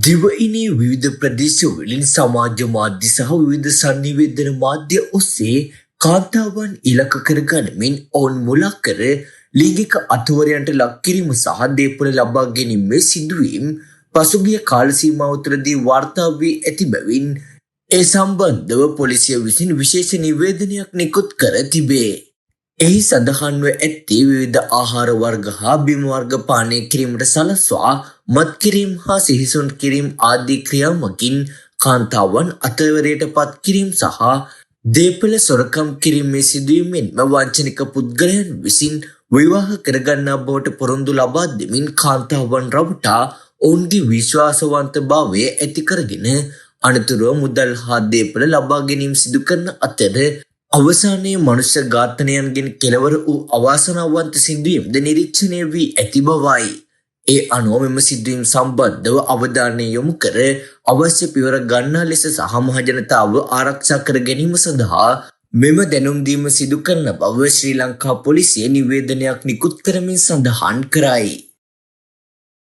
දිවයිනේ විවිධ ප්‍රදේශවලින් සමාජ මාධ්‍ය සහ විවිධ සංනිවේදන මාධ්‍ය ඔස්සේ කාන්තාවන් ඉලක්ක කරගනිමින් ඔවුන් මුලා කර ලිංගික අතවරයන්ට ලක් කිරීම සහ දේපොළ ලබා ගැනීමේ සිදුවීම් පසුගිය කාල සීමාව තුළදී වාර්තා වී ඇති බැවින් ඒ සම්බන්ධව පොලිසිය විසින් විශේෂ නිවේදනයක් නිකුත් කර තිබේ. එහි සඳහන්ව ඇත්තේ විවිධ ආහාර වර්ග හා බිම වර්ග පානය කිරීමට සලස්වා මත් කිරීම හා සිහිසුන් කිරීම ආදී ක්‍රියාමකින් කාන්තාවන් අතවරයට පත් කිරීම සහ දේපළ සොරකම් කිරීමේ සිදුවීමෙන්ම වංචනික පුද්ගලයන් විසින් විවාහ කරගන්නා බවට පොරොන්දු ලබා දෙමින් කාන්තාවන් රවටා ඔවුන්ගේ විශ්වාසවන්තභාවය ඇති කරගෙන අනතුරුව මුදල් හා දේපළ ලබා ගැනීම සිදු කරන අතර අවසානයේ මනුෂ්‍ය ඝාතනයන්ගෙන් කෙළවර වූ අවාසනාවන්ත සිදුවීම්ද නිරීක්ෂණය වී ඇති බවයි. ඒ අනුව මෙම සිදුවීම් සම්බන්ධව අවධානය යොමු කර අවශ්‍ය පියවර ගන්නා ලෙස සහ මහජනතාව ආරක්ෂා කර ගැනීම සඳහා මෙම දැනුම් දීම සිදු කරන බව ශ්‍රී ලංකා පොලිසිය නිවේදනයක් නිකුත් කරමින් සඳහන් කරයි.